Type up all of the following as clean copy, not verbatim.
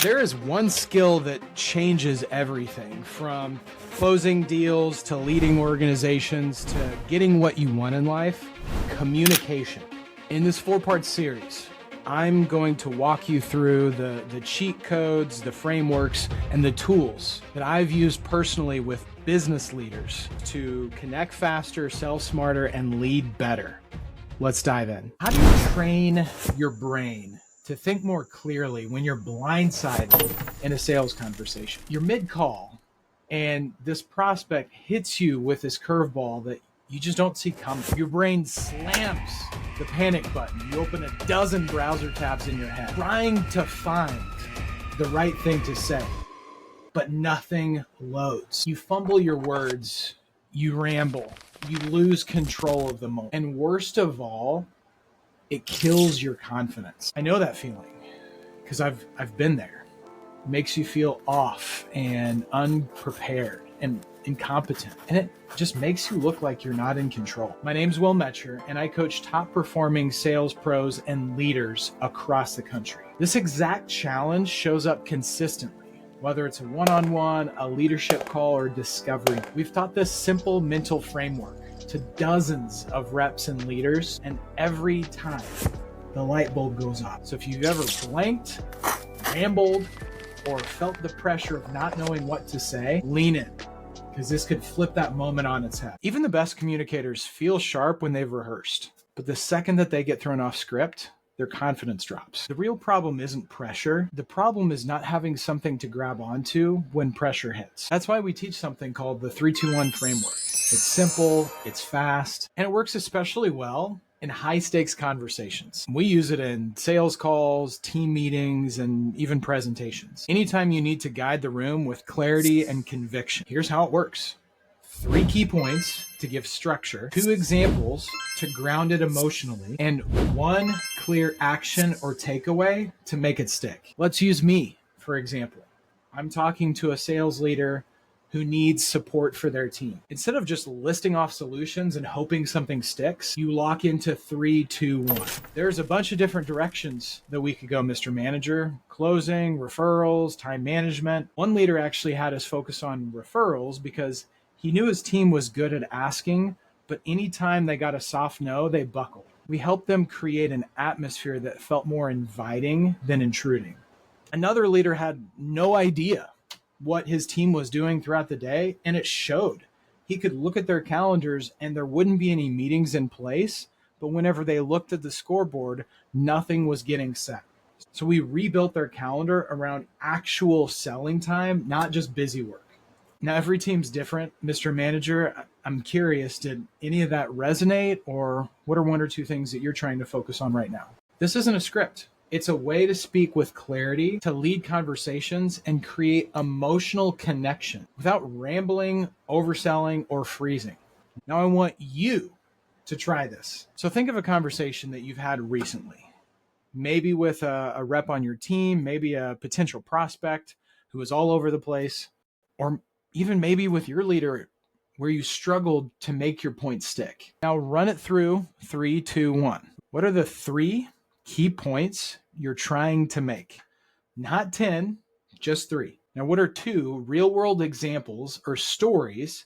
There is one skill that changes everything, from closing deals to leading organizations to getting what you want in life: communication. In this 4-part series, I'm going to walk you through the cheat codes, the frameworks, and the tools that I've used personally with business leaders to connect faster, sell smarter, and lead better. Let's dive in. How do you train your brain to think more clearly when you're blindsided in a sales conversation? You're mid-call, and this prospect hits you with this curveball that you just don't see coming. Your brain slams the panic button. You open a dozen browser tabs in your head, trying to find the right thing to say, but nothing loads. You fumble your words, you ramble, you lose control of the moment. And worst of all, it kills your confidence. I know that feeling because I've been there. It makes you feel off and unprepared and incompetent, and it just makes you look like you're not in control. My name's Metscher, and I coach top performing sales pros and leaders across the country. This exact challenge shows up consistently, whether it's a one-on-one, a leadership call, or discovery. We've taught this simple mental framework to dozens of reps and leaders, and every time the light bulb goes off. So if you've ever blanked, rambled, or felt the pressure of not knowing what to say, lean in, because this could flip that moment on its head. Even the best communicators feel sharp when they've rehearsed, but the second that they get thrown off script, their confidence drops. The real problem isn't pressure. The problem is not having something to grab onto when pressure hits. That's why we teach something called the 3-2-1 framework. It's simple, it's fast, and it works especially well in high-stakes conversations. We use it in sales calls, team meetings, and even presentations. Anytime you need to guide the room with clarity and conviction. Here's how it works. 3 key points to give structure, 2 examples to ground it emotionally, and 1 clear action or takeaway to make it stick. Let's use me, for example. I'm talking to a sales leader who needs support for their team. Instead of just listing off solutions and hoping something sticks, you lock into 3, 2, 1. There's a bunch of different directions that we could go, Mr. Manager: closing, referrals, time management. One leader actually had us focus on referrals because he knew his team was good at asking, but anytime they got a soft no, they buckled. We helped them create an atmosphere that felt more inviting than intruding. Another leader had no idea what his team was doing throughout the day, and it showed. He could look at their calendars and there wouldn't be any meetings in place, but whenever they looked at the scoreboard, nothing was getting set. So we rebuilt their calendar around actual selling time, not just busy work. Now, every team's different, Mr. Manager. I'm curious, did any of that resonate, or what are 1 or 2 things that you're trying to focus on right now? This isn't a script. It's a way to speak with clarity, to lead conversations, and create emotional connection without rambling, overselling, or freezing. Now, I want you to try this. So think of a conversation that you've had recently, maybe with a rep on your team, maybe a potential prospect who is all over the place, or even maybe with your leader where you struggled to make your point stick. Now run it through 3, 2, 1. What are the 3 key points you're trying to make? Not 10, just 3. Now, what are 2 real-world examples or stories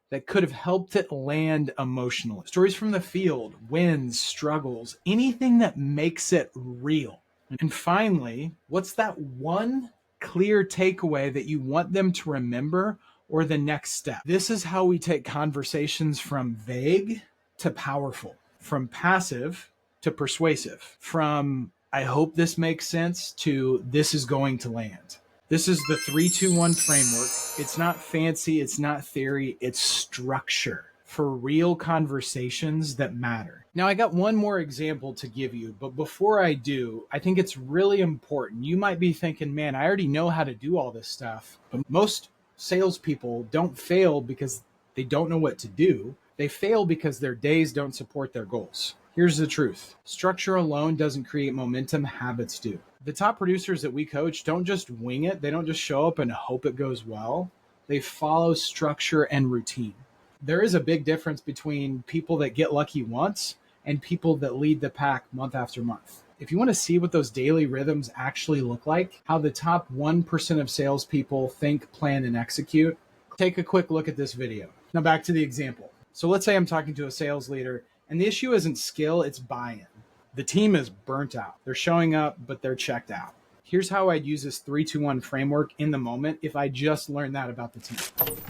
that could have helped it land emotionally? Stories from the field, wins, struggles, anything that makes it real. And finally, what's that 1 clear takeaway that you want them to remember, or the next step? This is how we take conversations from vague to powerful, from passive to persuasive, from "I hope this makes sense" to "this is going to land." This is the 3-2-1 framework. It's not fancy, it's not theory, it's structure for real conversations that matter. Now, I got 1 more example to give you, but before I do, I think it's really important. You might be thinking, man, I already know how to do all this stuff, but most salespeople don't fail because they don't know what to do. They fail because their days don't support their goals. Here's the truth. Structure alone doesn't create momentum, habits do. The top producers that we coach don't just wing it. They don't just show up and hope it goes well. They follow structure and routine. There is a big difference between people that get lucky once and people that lead the pack month after month. If you want to see what those daily rhythms actually look like, how the top 1% of salespeople think, plan, and execute, take a quick look at this video. Now back to the example. So let's say I'm talking to a sales leader and the issue isn't skill, it's buy-in. The team is burnt out. They're showing up, but they're checked out. Here's how I'd use this 3-2-1 framework in the moment if I just learned that about the team.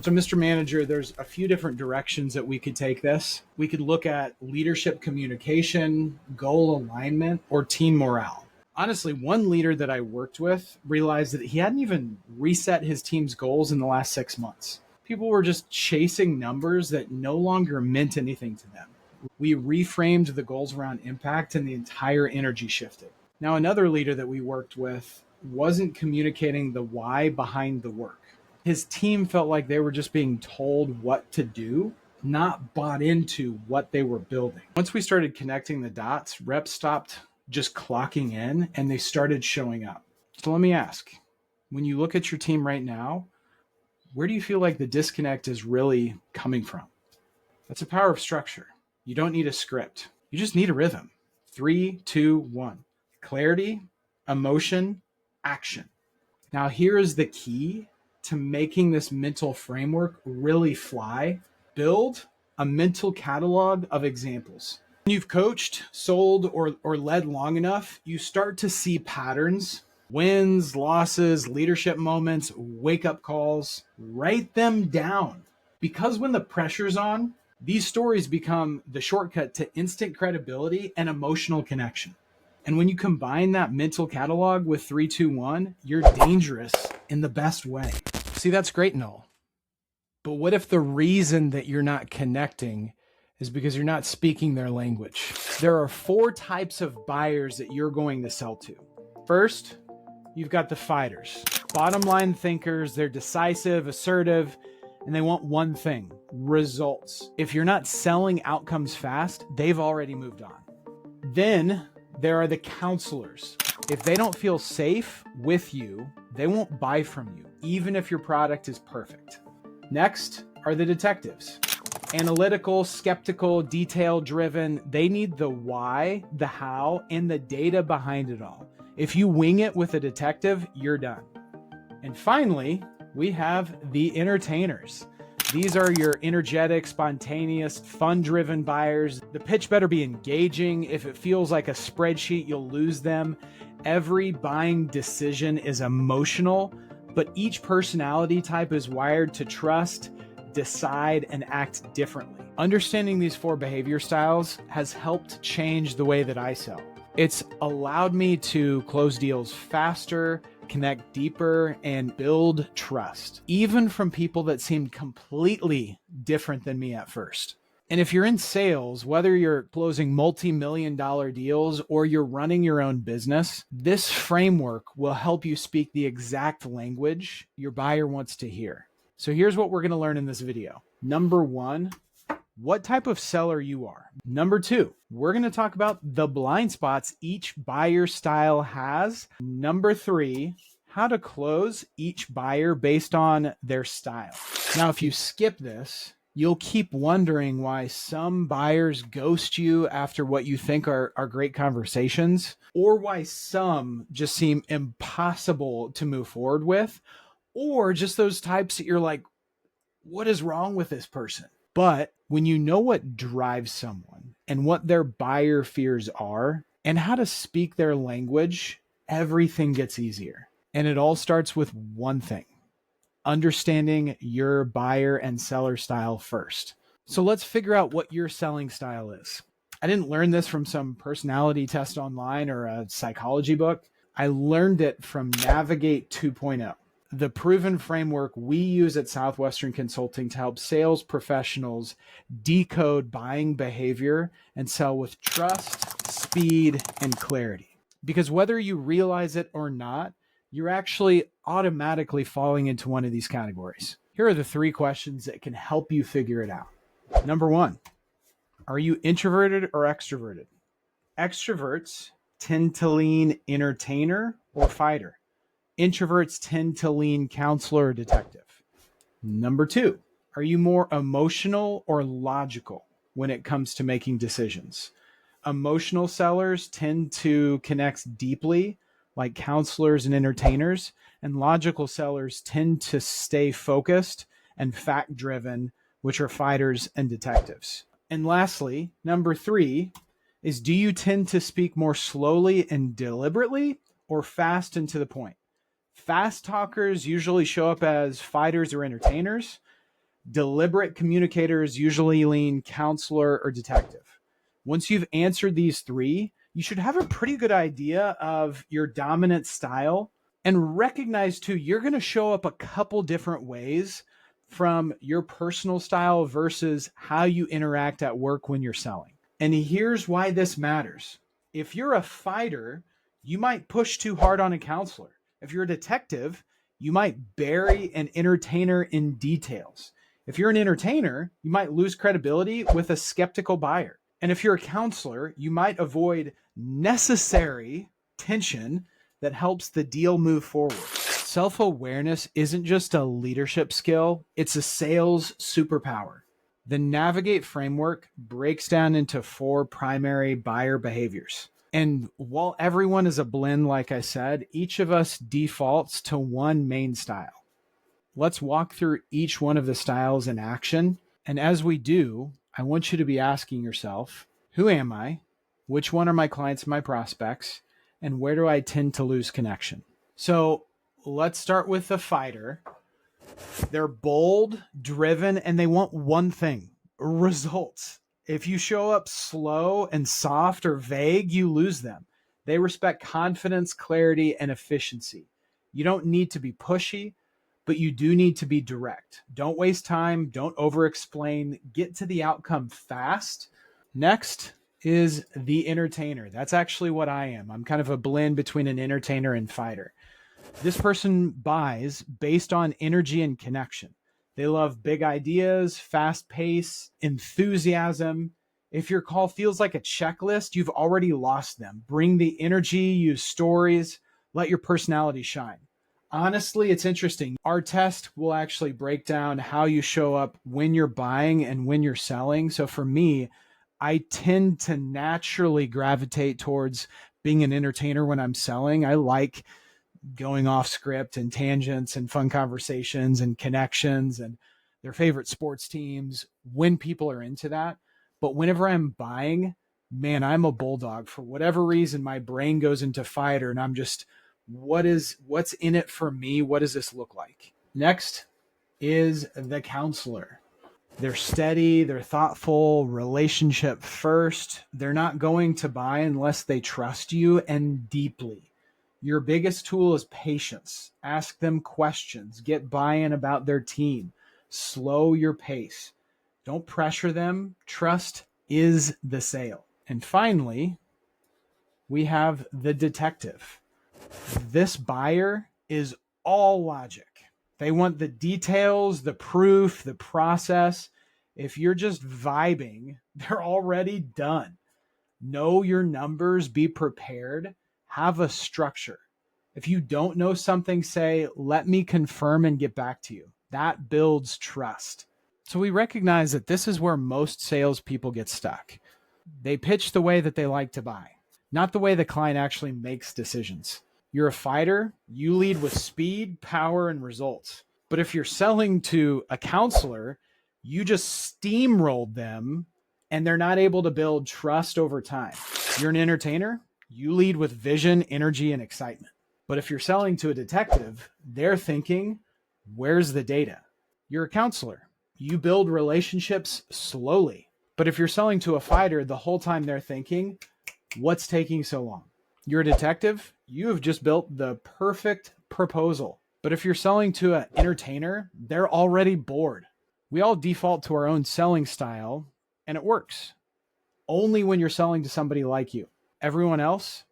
So Mr. Manager, there's a few different directions that we could take this. We could look at leadership communication, goal alignment, or team morale. Honestly, one leader that I worked with realized that he hadn't even reset his team's goals in the last 6 months. People were just chasing numbers that no longer meant anything to them. We reframed the goals around impact and the entire energy shifted. Now, another leader that we worked with wasn't communicating the why behind the work. His team felt like they were just being told what to do, not bought into what they were building. Once we started connecting the dots, reps stopped just clocking in and they started showing up. So let me ask, when you look at your team right now, where do you feel like the disconnect is really coming from? That's the power of structure. You don't need a script. You just need a rhythm. 3, 2, 1. Clarity, emotion, action. Now, here is the key to making this mental framework really fly. Build a mental catalog of examples. When you've coached, sold, or led long enough, you start to see patterns, wins, losses, leadership moments, wake-up calls. Write them down. Because when the pressure's on, these stories become the shortcut to instant credibility and emotional connection. And when you combine that mental catalog with 3-2-1, you're dangerous in the best way. See, that's great and all. But what if the reason that you're not connecting is because you're not speaking their language? There are 4 types of buyers that you're going to sell to. First, you've got the fighters, bottom line thinkers. They're decisive, assertive, and they want one thing: results. If you're not selling outcomes fast, they've already moved on. Then there are the counselors. If they don't feel safe with you, they won't buy from you, even if your product is perfect. Next are the detectives. Analytical, skeptical, detail-driven. They need the why, the how, and the data behind it all. If you wing it with a detective, you're done. And finally, we have the entertainers. These are your energetic, spontaneous, fun-driven buyers. The pitch better be engaging. If it feels like a spreadsheet, you'll lose them. Every buying decision is emotional, but each personality type is wired to trust, decide, and act differently. Understanding these 4 behavior styles has helped change the way that I sell. It's allowed me to close deals faster, connect deeper, and build trust, even from people that seemed completely different than me at first. And if you're in sales, whether you're closing multi-million-dollar deals or you're running your own business, this framework will help you speak the exact language your buyer wants to hear. So here's what we're going to learn in this video. Number 1, what type of seller you are. Number 2, we're going to talk about the blind spots each buyer style has. Number 3, how to close each buyer based on their style. Now, if you skip this, you'll keep wondering why some buyers ghost you after what you think are great conversations, or why some just seem impossible to move forward with, or just those types that you're like, what is wrong with this person? But when you know what drives someone and what their buyer fears are and how to speak their language, everything gets easier. And it all starts with one thing: understanding your buyer and seller style first. So let's figure out what your selling style is. I didn't learn this from some personality test online or a psychology book. I learned it from Navigate 2.0. The proven framework we use at Southwestern Consulting to help sales professionals decode buying behavior and sell with trust, speed, and clarity. Because whether you realize it or not, you're actually automatically falling into one of these categories. Here are the 3 questions that can help you figure it out. Number 1, are you introverted or extroverted? Extroverts tend to lean entertainer or fighter. Introverts tend to lean counselor or detective. Number 2, are you more emotional or logical when it comes to making decisions? Emotional sellers tend to connect deeply, like counselors and entertainers, and logical sellers tend to stay focused and fact driven, which are fighters and detectives. And lastly, number 3 is, do you tend to speak more slowly and deliberately or fast and to the point? Fast talkers usually show up as fighters or entertainers. Deliberate communicators usually lean counselor or detective. Once you've answered these 3, you should have a pretty good idea of your dominant style, and recognize too, you're going to show up a couple different ways from your personal style versus how you interact at work when you're selling. And here's why this matters. If you're a fighter, you might push too hard on a counselor. If you're a detective, you might bury an entertainer in details. If you're an entertainer, you might lose credibility with a skeptical buyer. And if you're a counselor, you might avoid necessary tension that helps the deal move forward. Self-awareness isn't just a leadership skill, it's a sales superpower. The Navigate framework breaks down into 4 primary buyer behaviors. And while everyone is a blend, like I said, each of us defaults to one main style. Let's walk through each one of the styles in action. And as we do, I want you to be asking yourself, who am I? Which one are my clients and my prospects? And where do I tend to lose connection? So let's start with the fighter. They're bold, driven, and they want one thing: results. If you show up slow and soft or vague, you lose them. They respect confidence, clarity, and efficiency. You don't need to be pushy, but you do need to be direct. Don't waste time. Don't over-explain. Get to the outcome fast. Next is the entertainer. That's actually what I am. I'm kind of a blend between an entertainer and fighter. This person buys based on energy and connection. They love big ideas, fast pace, enthusiasm. If your call feels like a checklist, you've already lost them. Bring the energy, use stories, let your personality shine. Honestly, it's interesting. Our test will actually break down how you show up when you're buying and when you're selling. So for me, I tend to naturally gravitate towards being an entertainer when I'm selling. I like going off script and tangents and fun conversations and connections and their favorite sports teams when people are into that. But whenever I'm buying, man, I'm a bulldog. For whatever reason, my brain goes into fighter and I'm just, what's in it for me? What does this look like? Next is the counselor. They're steady, they're thoughtful, relationship first. They're not going to buy unless they trust you and deeply. Your biggest tool is patience. Ask them questions, get buy-in about their team, slow your pace. Don't pressure them. Trust is the sale. And finally, we have the detective. This buyer is all logic. They want the details, the proof, the process. If you're just vibing, they're already done. Know your numbers, be prepared, have a structure. If you don't know something, say, let me confirm and get back to you. That builds trust. So we recognize that this is where most salespeople get stuck. They pitch the way that they like to buy, not the way the client actually makes decisions. You're a fighter, you lead with speed, power, and results. But if you're selling to a counselor, you just steamrolled them and they're not able to build trust over time. You're an entertainer, you lead with vision, energy, and excitement. But if you're selling to a detective, they're thinking, where's the data? You're a counselor. You build relationships slowly. But if you're selling to a fighter, the whole time they're thinking, what's taking so long? You're a detective. You have just built the perfect proposal. But if you're selling to an entertainer, they're already bored. We all default to our own selling style, and it works. Only when you're selling to somebody like you. Everyone else,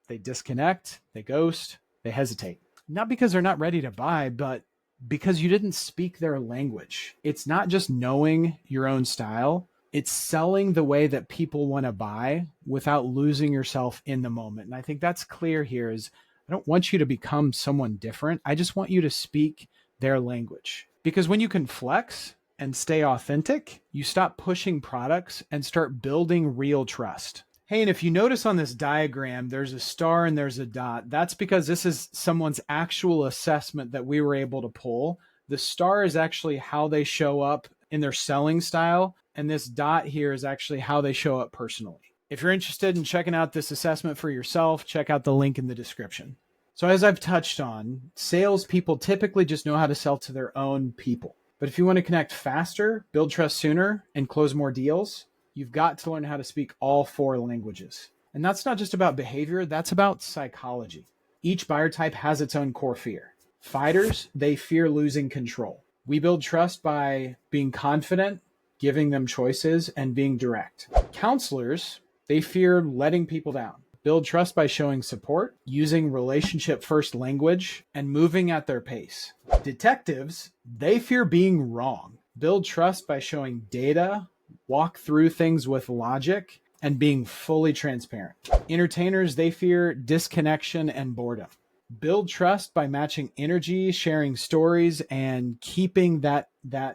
they disconnect, they ghost, they hesitate. Not because they're not ready to buy, but because you didn't speak their language. It's not just knowing your own style. It's selling the way that people want to buy without losing yourself in the moment. And I think that's clear here is I don't want you to become someone different. I just want you to speak their language. Because when you can flex and stay authentic, you stop pushing products and start building real trust. Hey, and if you notice on this diagram, there's a star and there's a dot. That's because this is someone's actual assessment that we were able to pull. The star is actually how they show up in their selling style, and this dot here is actually how they show up personally. If you're interested in checking out this assessment for yourself, check out the link in the description. So as I've touched on, salespeople typically just know how to sell to their own people. But if you want to connect faster, build trust sooner, and close more deals, you've got to learn how to speak all 4 languages. And that's not just about behavior, that's about psychology. Each buyer type has its own core fear. Fighters, they fear losing control. We build trust by being confident, giving them choices, and being direct. Counselors, they fear letting people down. Build trust by showing support, using relationship first language, and moving at their pace. Detectives, they fear being wrong. Build trust by showing data, walk through things with logic, and being fully transparent. Entertainers, they fear disconnection and boredom. Build trust by matching energy, sharing stories, and keeping that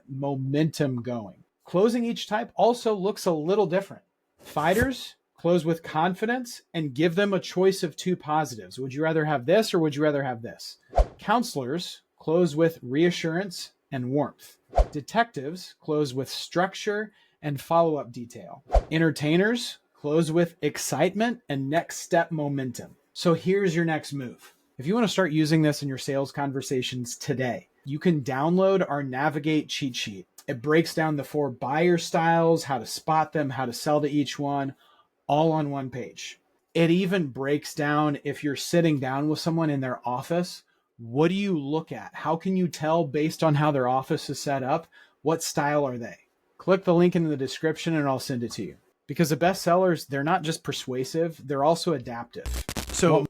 momentum going. Closing each type also looks a little different. Fighters, close with confidence and give them a choice of 2 positives. Would you rather have this or would you rather have this? Counselors, close with reassurance and warmth. Detectives, close with structure and follow-up detail. Entertainers, close with excitement and next step momentum. So here's your next move. If you want to start using this in your sales conversations today, you can download our Navigate cheat sheet. It breaks down the 4 buyer styles, how to spot them, how to sell to each one, all on one page. It even breaks down if you're sitting down with someone in their office, what do you look at? How can you tell based on how their office is set up? What style are they? Click the link in the description and I'll send it to you. Because the best sellers, they're not just persuasive, they're also adaptive. So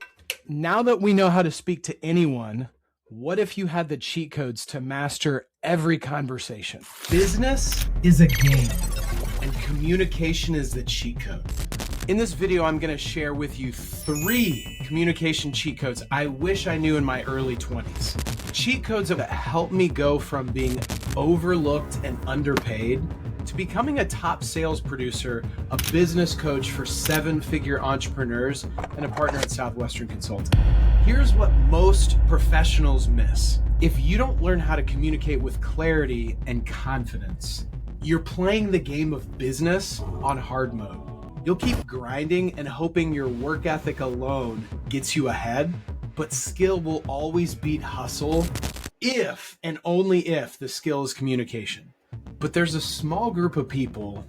now that we know how to speak to anyone, what if you had the cheat codes to master every conversation? Business is a game, and communication is the cheat code. In this video, I'm going to share with you 3 communication cheat codes I wish I knew in my early 20s. Cheat codes that helped me go from being overlooked and underpaid to becoming a top sales producer, a business coach for 7-figure entrepreneurs, and a partner at Southwestern Consulting. Here's what most professionals miss. If you don't learn how to communicate with clarity and confidence, you're playing the game of business on hard mode. You'll keep grinding and hoping your work ethic alone gets you ahead, but skill will always beat hustle if and only if the skill is communication. But there's a small group of people,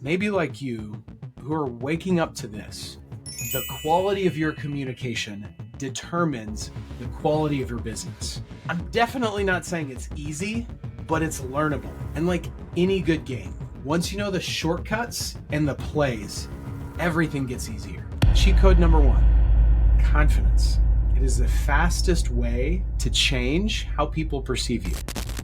maybe like you, who are waking up to this. The quality of your communication determines the quality of your business. I'm definitely not saying it's easy, but it's learnable. And like any good game, once you know the shortcuts and the plays, everything gets easier. Cheat code number 1, confidence. It is the fastest way to change how people perceive you.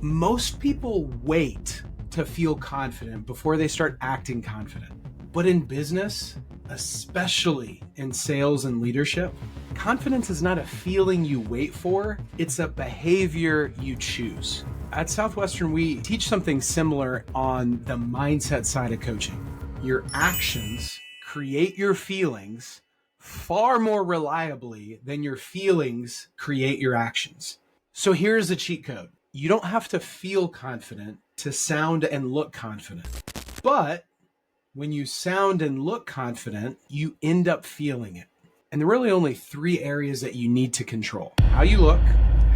Most people wait to feel confident before they start acting confident. But in business, especially in sales and leadership, confidence is not a feeling you wait for, it's a behavior you choose. At Southwestern, we teach something similar on the mindset side of coaching. Your actions create your feelings far more reliably than your feelings create your actions. So here's a cheat code. You don't have to feel confident to sound and look confident. But when you sound and look confident, you end up feeling it. And there are really only 3 areas that you need to control: how you look,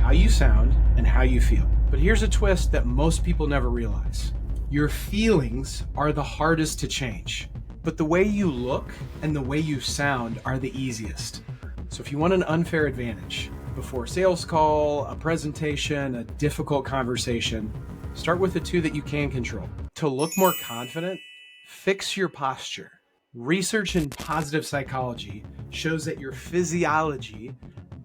how you sound, and how you feel. But here's a twist that most people never realize. Your feelings are the hardest to change, but the way you look and the way you sound are the easiest. So if you want an unfair advantage before a sales call, a presentation, a difficult conversation, start with the 2 that you can control. To look more confident, fix your posture. Research in positive psychology shows that your physiology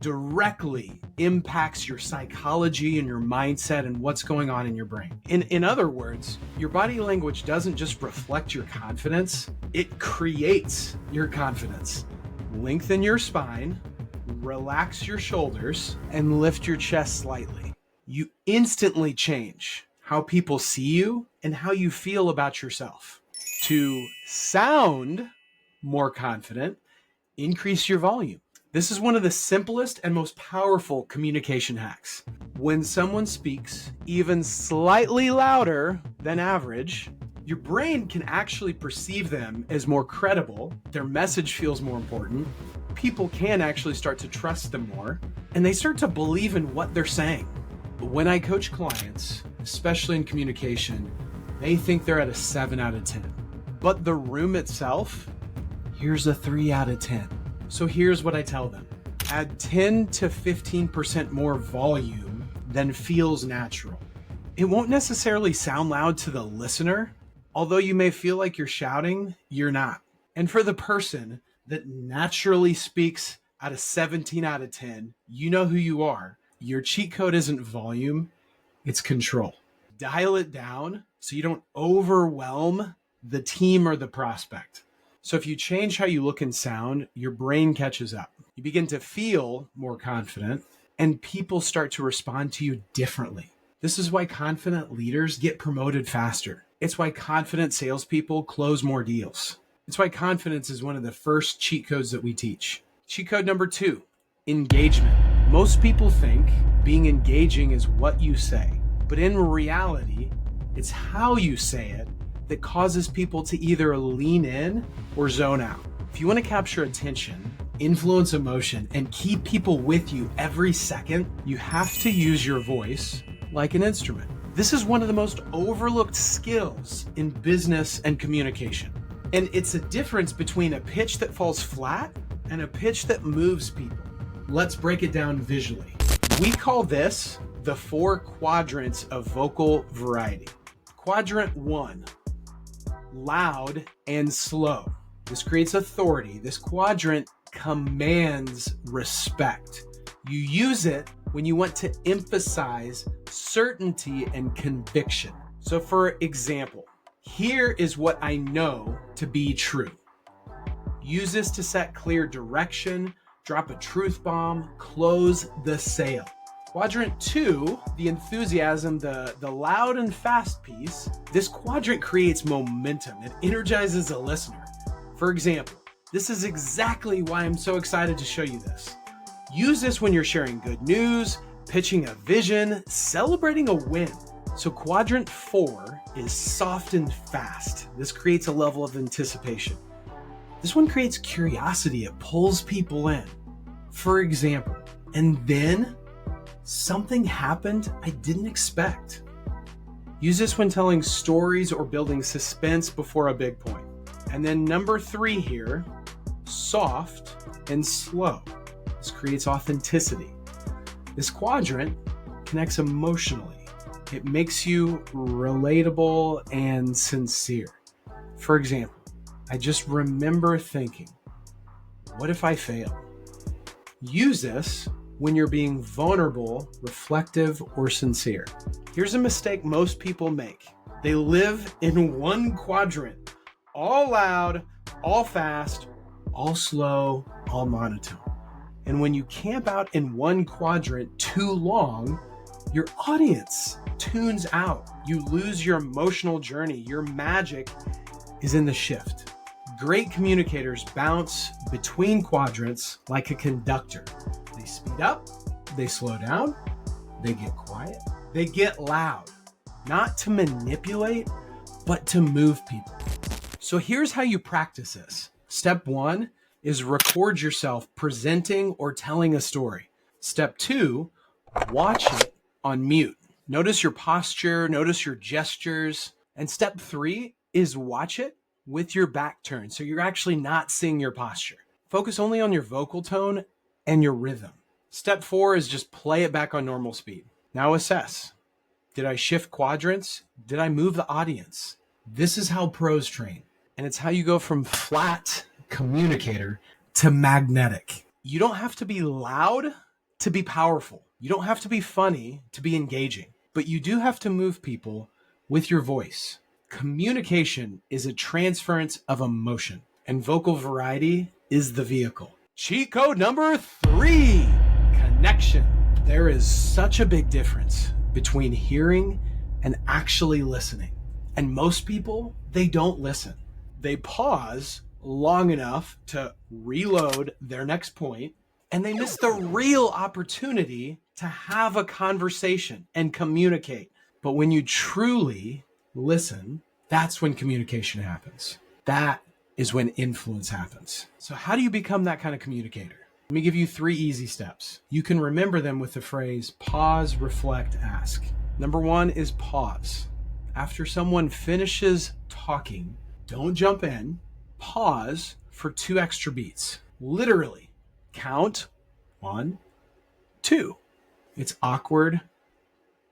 directly impacts your psychology and your mindset and what's going on in your brain. In other words, your body language doesn't just reflect your confidence, it creates your confidence. Lengthen your spine, relax your shoulders, and lift your chest slightly. You instantly change how people see you and how you feel about yourself. To sound more confident, increase your volume. This is one of the simplest and most powerful communication hacks. When someone speaks even slightly louder than average, your brain can actually perceive them as more credible. Their message feels more important. People can actually start to trust them more, and they start to believe in what they're saying. When I coach clients, especially in communication, they think they're at a 7 out of 10. But the room itself, here's a 3 out of 10. So here's what I tell them. Add 10 to 15% more volume than feels natural. It won't necessarily sound loud to the listener. Although you may feel like you're shouting, you're not. And for the person that naturally speaks at a 17 out of 10, you know who you are. Your cheat code isn't volume, it's control. Dial it down so you don't overwhelm the team or the prospect. So if you change how you look and sound, your brain catches up. You begin to feel more confident, and people start to respond to you differently. This is why confident leaders get promoted faster. It's why confident salespeople close more deals. It's why confidence is one of the first cheat codes that we teach. Cheat code number 2, engagement. Most people think being engaging is what you say, but in reality, it's how you say it that causes people to either lean in or zone out. If you want to capture attention, influence emotion, and keep people with you every second, you have to use your voice like an instrument. This is one of the most overlooked skills in business and communication. And it's a difference between a pitch that falls flat and a pitch that moves people. Let's break it down visually. We call this the 4 quadrants of vocal variety. Quadrant 1, loud and slow. This creates authority. This quadrant commands respect. You use it when you want to emphasize certainty and conviction. So for example, here is what I know to be true. Use this to set clear direction, drop a truth bomb, close the sale. Quadrant 2, the enthusiasm, the loud and fast piece, this quadrant creates momentum. It energizes a listener. For example, this is exactly why I'm so excited to show you this. Use this when you're sharing good news, pitching a vision, celebrating a win. So quadrant 4 is soft and fast. This creates a level of anticipation. This one creates curiosity. It pulls people in. For example, and then something happened I didn't expect. Use this when telling stories or building suspense before a big point. And then number 3 here, soft and slow. This creates authenticity. This quadrant connects emotionally. It makes you relatable and sincere. For example, I just remember thinking, what if I fail? Use this when you're being vulnerable, reflective, or sincere. Here's a mistake most people make. They live in one quadrant, all loud, all fast, all slow, all monotone. And when you camp out in one quadrant too long, your audience tunes out. You lose your emotional journey. Your magic is in the shift. Great communicators bounce between quadrants like a conductor. They speed up, they slow down, they get quiet, they get loud. Not to manipulate, but to move people. So here's how you practice this. Step 1 is record yourself presenting or telling a story. Step 2, watch it on mute. Notice your posture, notice your gestures. And step 3 is watch it with your back turned. So you're actually not seeing your posture. Focus only on your vocal tone and your rhythm. Step 4 is just play it back on normal speed. Now assess. Did I shift quadrants? Did I move the audience? This is how pros train. And it's how you go from flat communicator to magnetic. You don't have to be loud to be powerful. You don't have to be funny to be engaging, but you do have to move people with your voice. Communication is a transference of emotion, and vocal variety is the vehicle. Cheat code number 3, connection. There is such a big difference between hearing and actually listening. And most people, they don't listen. They pause, long enough to reload their next point, and they miss the real opportunity to have a conversation and communicate. But when you truly listen, that's when communication happens. That is when influence happens. So how do you become that kind of communicator? Let me give you 3 easy steps. You can remember them with the phrase pause, reflect, ask. Number 1 is pause. After someone finishes talking, don't jump in. Pause for 2 extra beats. Literally, count 1, 2. It's awkward,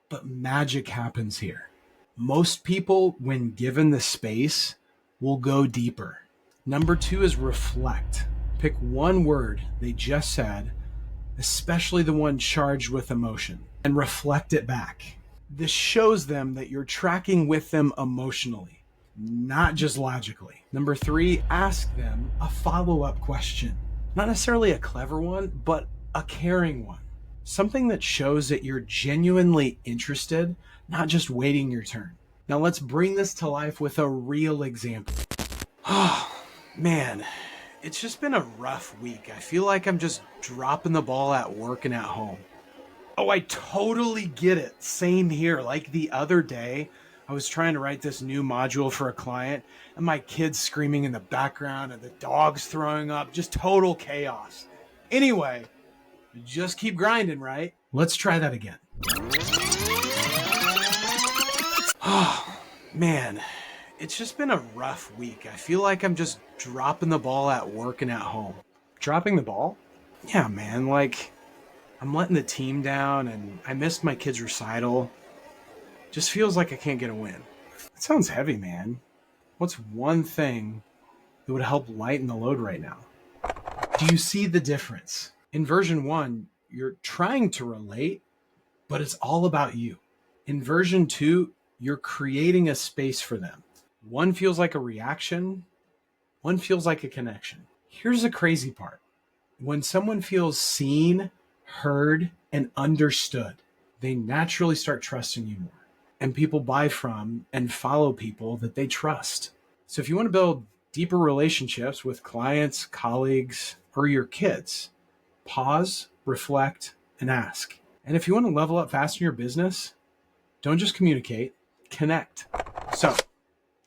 but magic happens here. Most people, when given the space, will go deeper. Number 2 is reflect. Pick one word they just said, especially the one charged with emotion, and reflect it back. This shows them that you're tracking with them emotionally, not just logically. Number 3, ask them a follow-up question. Not necessarily a clever one, but a caring one. Something that shows that you're genuinely interested, not just waiting your turn. Now let's bring this to life with a real example. Oh, man. It's just been a rough week. I feel like I'm just dropping the ball at work and at home. Oh, I totally get it. Same here. Like the other day, I was trying to write this new module for a client, and my kids screaming in the background and the dogs throwing up, just total chaos. Anyway, just keep grinding, right? Let's try that again. Oh, man. It's just been a rough week. I feel like I'm just dropping the ball at work and at home. Dropping the ball? Yeah, man. Like, I'm letting the team down, and I missed my kid's recital. Just feels like I can't get a win. That sounds heavy, man. What's one thing that would help lighten the load right now? Do you see the difference? In version 1, you're trying to relate, but it's all about you. In version 2, you're creating a space for them. One feels like a reaction, one feels like a connection. Here's the crazy part. When someone feels seen, heard, and understood, they naturally start trusting you more. And people buy from and follow people that they trust. So if you want to build deeper relationships with clients, colleagues, or your kids, pause, reflect, and ask. And if you want to level up fast in your business, don't just communicate, connect. So,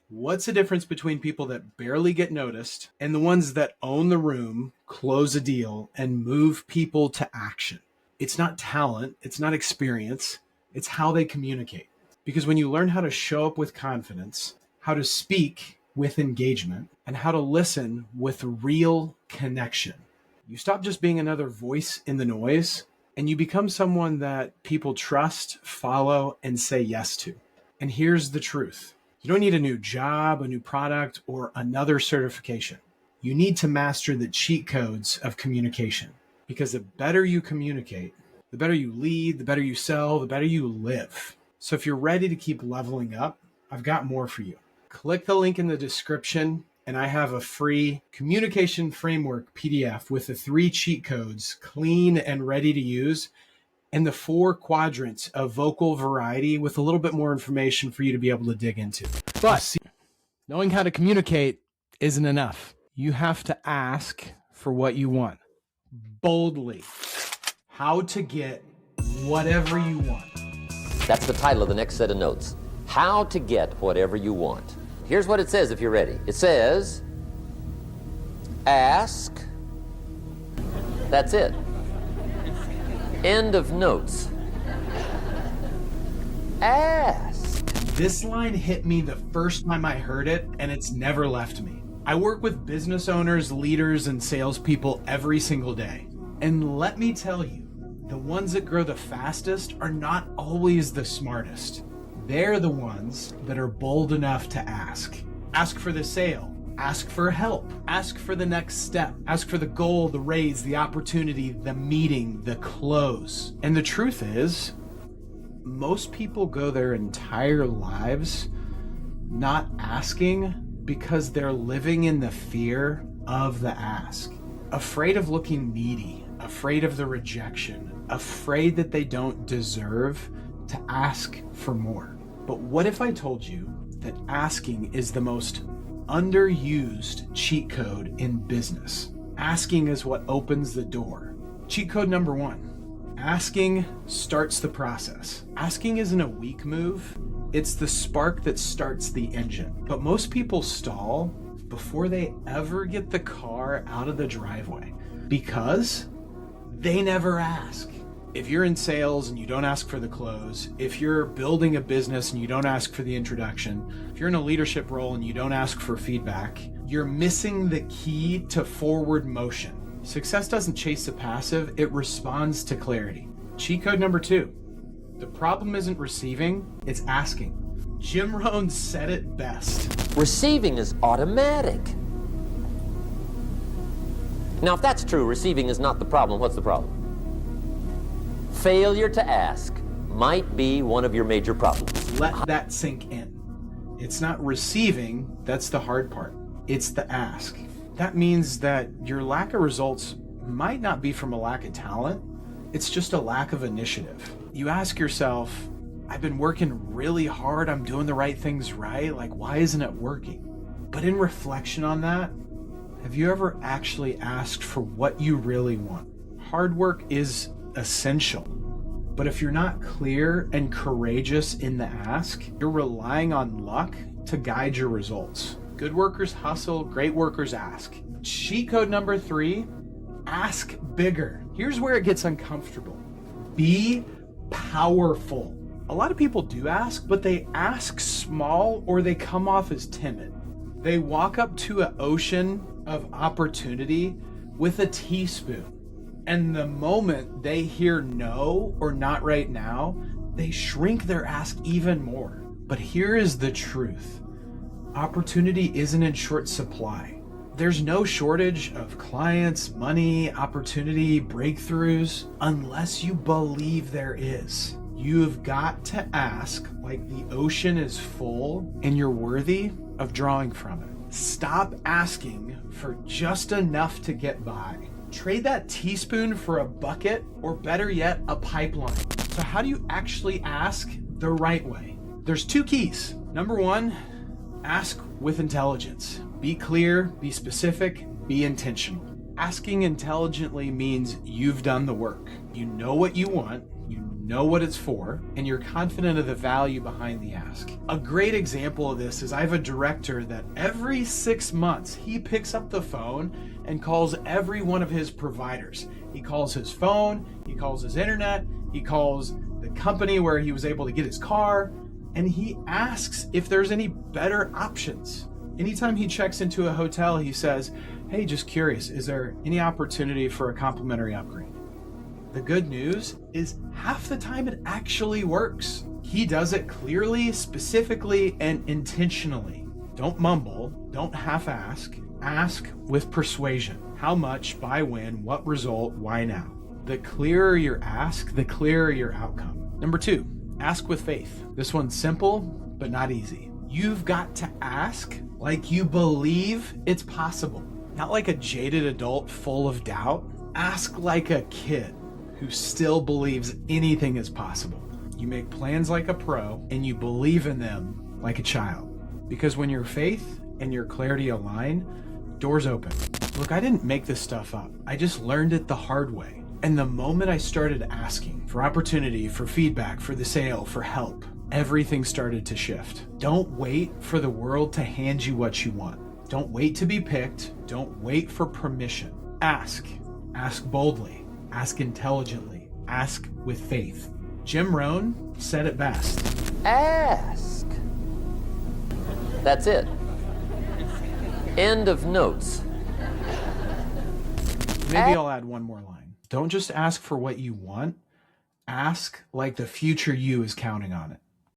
what's the difference between people that barely get noticed and the ones that own the room, close a deal, and move people to action? It's not talent, it's not experience, it's how they communicate. Because when you learn how to show up with confidence, how to speak with engagement, and how to listen with real connection, you stop just being another voice in the noise, and you become someone that people trust, follow, and say yes to. And here's the truth. You don't need a new job, a new product, or another certification. You need to master the cheat codes of communication, because the better you communicate, the better you lead, the better you sell, the better you live. So if you're ready to keep leveling up, I've got more for you. Click the link in the description, and I have a free communication framework PDF with the 3 cheat codes, clean and ready to use, and the 4 quadrants of vocal variety with a little bit more information for you to be able to dig into. But knowing how to communicate isn't enough. You have to ask for what you want boldly. How to get whatever you want. That's the title of the next set of notes. How to get whatever you want. Here's what it says if you're ready. It says, ask. That's it. End of notes. Ask. This line hit me the first time I heard it, and it's never left me. I work with business owners, leaders, and salespeople every single day. And let me tell you, the ones that grow the fastest are not always the smartest. They're the ones that are bold enough to ask. Ask for the sale. Ask for help. Ask for the next step. Ask for the goal, the raise, the opportunity, the meeting, the close. And the truth is, most people go their entire lives not asking because they're living in the fear of the ask. Afraid of looking needy, afraid of the rejection, afraid that they don't deserve to ask for more. But what if I told you that asking is the most underused cheat code in business. Asking is what opens the door. Cheat code number 1. Asking starts the process. Asking isn't a weak move. It's the spark that starts the engine. But most people stall before they ever get the car out of the driveway because they never ask. If you're in sales and you don't ask for the close, if you're building a business and you don't ask for the introduction, if you're in a leadership role and you don't ask for feedback, you're missing the key to forward motion. Success doesn't chase the passive, it responds to clarity. Cheat code number 2. The problem isn't receiving, it's asking. Jim Rohn said it best. Receiving is automatic. Now, if that's true, receiving is not the problem, what's the problem? Failure to ask might be one of your major problems. Let that sink in. It's not receiving, that's the hard part. It's the ask. That means that your lack of results might not be from a lack of talent, it's just a lack of initiative. You ask yourself, I've been working really hard, I'm doing the right things right, like why isn't it working? But in reflection on that, have you ever actually asked for what you really want? Hard work is essential, but if you're not clear and courageous in the ask, you're relying on luck to guide your results. Good workers hustle, great workers ask. Cheat code number 3, ask bigger. Here's where it gets uncomfortable. Be powerful. A lot of people do ask, but they ask small or they come off as timid. They walk up to an ocean of opportunity with a teaspoon. And the moment they hear no or not right now, they shrink their ask even more. But here is the truth. Opportunity isn't in short supply. There's no shortage of clients, money, opportunity, breakthroughs, unless you believe there is. You've got to ask like the ocean is full and you're worthy of drawing from it. Stop asking for just enough to get by. Trade that teaspoon for a bucket, or better yet, a pipeline. So how do you actually ask the right way? There's 2 keys. Number 1, ask with intelligence. Be clear, be specific, be intentional. Asking intelligently means you've done the work. You know what you want, you know what it's for, and you're confident of the value behind the ask. A great example of this is I have a director that every 6 months he picks up the phone and calls every one of his providers. He calls his phone, he calls his internet, he calls the company where he was able to get his car, and he asks if there's any better options. Anytime he checks into a hotel, he says, hey, just curious, is there any opportunity for a complimentary upgrade? The good news is half the time it actually works. He does it clearly, specifically, and intentionally. Don't mumble, don't half-ask, ask with persuasion. How much, by when, what result, why now? The clearer your ask, the clearer your outcome. Number 2, ask with faith. This one's simple, but not easy. You've got to ask like you believe it's possible. Not like a jaded adult full of doubt. Ask like a kid who still believes anything is possible. You make plans like a pro and you believe in them like a child. Because when your faith and your clarity align, doors open. Look, I didn't make this stuff up. I just learned it the hard way. And the moment I started asking for opportunity, for feedback, for the sale, for help, everything started to shift. Don't wait for the world to hand you what you want. Don't wait to be picked. Don't wait for permission. Ask. Ask boldly. Ask intelligently. Ask with faith. Jim Rohn said it best. Ask. That's it. End of notes. Maybe I'll add one more line. Don't just ask for what you want. Ask like the future you is counting on it.